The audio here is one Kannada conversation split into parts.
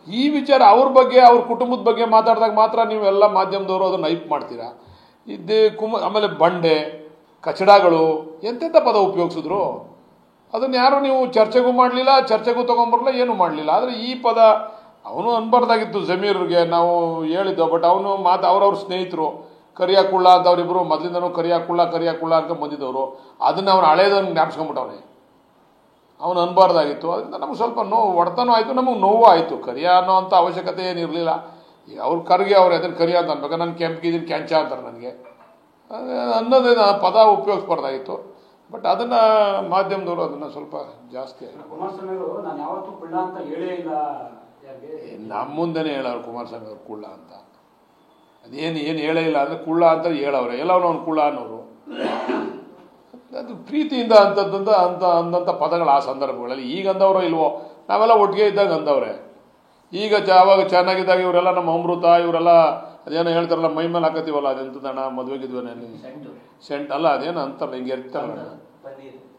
ಈ ವಿಚಾರ ಅವ್ರ ಬಗ್ಗೆ ಅವ್ರ ಕುಟುಂಬದ ಬಗ್ಗೆ ಮಾತಾಡಿದಾಗ ಮಾತ್ರ ನೀವೆಲ್ಲ ಮಾಧ್ಯಮದವರು ಅದನ್ನು ಹೈಪ್ ಮಾಡ್ತೀರಾ. ಇದೇ ಆಮೇಲೆ ಬಂಡೆ ಕಚಡಗಳು ಎಂತೆಂಥ ಪದ ಉಪಯೋಗಿಸಿದ್ರು, ಅದನ್ನು ಯಾರು ನೀವು ಚರ್ಚೆಗೂ ಮಾಡಲಿಲ್ಲ, ಚರ್ಚೆಗೂ ತೊಗೊಂಬರಲಿಲ್ಲ, ಏನೂ ಮಾಡಲಿಲ್ಲ. ಆದರೆ ಈ ಪದ ಅವನು ಅನ್ಬಾರ್ದಾಗಿತ್ತು. ಜಮೀರ್ಗೆ ನಾವು ಹೇಳಿದ್ದೋ, ಬಟ್ ಅವನು ಅವ್ರವ್ರ ಸ್ನೇಹಿತರು ಕರಿಯ ಕುಳ್ಳ ಅಂತ ಅವರಿಬ್ಬರು ಮೊದಲಿಂದನೂ ಕರಿಯ ಕುಳ್ಳ ಅಂತ ಬಂದಿದ್ದವರು, ಅದನ್ನು ಅವನು ಹಳೇದನ್ನು ಜ್ಞಾಪಿಸ್ಕೊಂಬಿಟ್ಟವನೇ. ಅವನು ಅನ್ಬಾರ್ದಾಗಿತ್ತು. ಅದರಿಂದ ನಮ್ಗೆ ಸ್ವಲ್ಪ ನೋವು ಹೊಡೆತನೂ ಆಯಿತು, ನಮಗೆ ನೋವು ಆಯಿತು. ಕರಿಯ ಅನ್ನೋ ಅಂಥ ಅವಶ್ಯಕತೆ ಏನಿರಲಿಲ್ಲ. ಈಗ ಅವ್ರ ಕರ್ಗೆ ಅವ್ರು ಎದನ್ನು ಕರಿಯ ಅಂತ ಅನ್ಬೇಕು, ನಾನು ಕೆಂಪಿಗಿದ್ದೀನಿ ಕ್ಯಾಂಚ ಅಂತಾರೆ ನನಗೆ ಅನ್ನೋದೇನು ಪದ ಉಪಯೋಗಿಸ್ಬಾರ್ದಾಗಿತ್ತು. ಬಟ್ ಅದನ್ನು ಮಾಧ್ಯಮದವರು ಅದನ್ನು ಸ್ವಲ್ಪ ಜಾಸ್ತಿ ನಮ್ಮ ಮುಂದೆನೇ ಹೇಳೋರು ಕುಮಾರಸ್ವಾಮಿ ಅವ್ರು ಕುಳ್ಳ ಅಂತ. ಅದೇನು ಹೇಳೇ ಇಲ್ಲ ಅಂದರೆ ಕುಳ್ಳ ಅಂತ ಹೇಳವ್ರೆ, ಎಲ್ಲವನ್ನೂ ಅವ್ನು ಕುಳ್ಳ ಅನ್ನೋರು. ಅದು ಪ್ರೀತಿಯಿಂದ ಅಂದಂಥ ಪದಗಳು ಆ ಸಂದರ್ಭಗಳಲ್ಲಿ. ಈಗ ಅಂದವರೋ ಇಲ್ವೋ, ನಾವೆಲ್ಲ ಒಟ್ಟಿಗೆ ಇದ್ದಾಗ ಅಂದವ್ರೆ. ಈಗ ಅವಾಗ ಚೆನ್ನಾಗಿದ್ದಾಗ ಇವರೆಲ್ಲ ನಮ್ಮ ಅಮೃತ ಇವರೆಲ್ಲ ಅದೇನೋ ಹೇಳ್ತಾರಲ್ಲ ಮೈ ಮೇಲೆ ಹಾಕತ್ತೀವಲ್ಲ, ಅದೆಂತದಣ್ಣ ಮದುವೆಗಿದ್ವನಲ್ಲಿ ಸೆಂಟ್ ಅಲ್ಲ, ಅದೇನೋ ಅಂತಾರಲ್ಲ ಹಿಂಗೆ ಇರ್ತಾರಲ್ಲ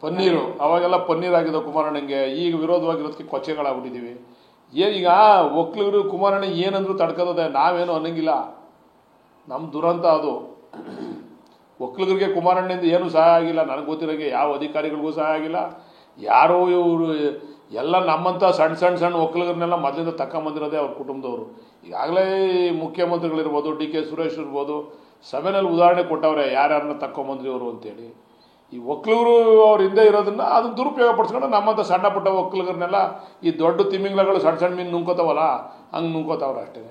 ಪನ್ನೀರು. ಅವಾಗೆಲ್ಲ ಪನ್ನೀರ್ ಆಗಿದ್ದವು ಕುಮಾರಣ್ಣಂಗೆ. ಈಗ ವಿರೋಧವಾಗಿರೋದಕ್ಕೆ ಕೊಚ್ಚೆಗಳಾಗ್ಬಿಟ್ಟಿದ್ದೀವಿ. ಈಗ ಒಕ್ಲಿಗರು ಕುಮಾರಣ್ಣ ಏನಂದ್ರು ತಡ್ಕೋದೆ, ನಾವೇನು ಅನ್ನಂಗಿಲ್ಲ. ನಮ್ಮ ದುರಂತ ಅದು. ಒಕ್ಕಲಿಗರಿಗೆ ಕುಮಾರಣ್ಣನಿಂದ ಏನೂ ಸಹಾಯ ಆಗಿಲ್ಲ, ನನಗೆ ಗೊತ್ತಿರೋಂಗೆ ಯಾವ ಅಧಿಕಾರಿಗಳಿಗೂ ಸಹಾಯ ಆಗಿಲ್ಲ. ಯಾರೋ ಇವರು ಎಲ್ಲ ನಮ್ಮಂಥ ಸಣ್ಣ ಒಕ್ಕಲಿಗರನ್ನೆಲ್ಲ ಮೊದಲಿಂದ ತಗೊಂಬಂದಿರೋದೇ ಅವ್ರ ಕುಟುಂಬದವರು. ಈಗಾಗಲೇ ಮುಖ್ಯಮಂತ್ರಿಗಳಿರ್ಬೋದು, ಡಿ ಕೆ ಸುರೇಶ್ ಇರ್ಬೋದು, ಸಭೆಯಲ್ಲಿ ಉದಾಹರಣೆ ಕೊಟ್ಟವ್ರೆ ಯಾರ್ಯಾರನ್ನ ತಗೊಂಬಂದ್ರಿ ಅವರು ಅಂತೇಳಿ. ಈ ಒಕ್ಕಲಿಗರು ಅವ್ರ ಹಿಂದೆ ಇರೋದನ್ನ ಅದನ್ನ ದುರುಪಯೋಗ ಪಡಿಸ್ಕೊಂಡು ನಮ್ಮಂಥ ಸಣ್ಣ ಪುಟ್ಟ ಒಕ್ಕಲಿಗರನ್ನೆಲ್ಲ ಈ ದೊಡ್ಡ ತಿಮಿಂಗ್ಲಗಳು ಸಣ್ಣ ಮೀನು ನುಂಕೋತಾವಲ್ಲ ಹಂಗೆ ನುಂಕೋತಾವ್ರೆ ಅಷ್ಟೇ.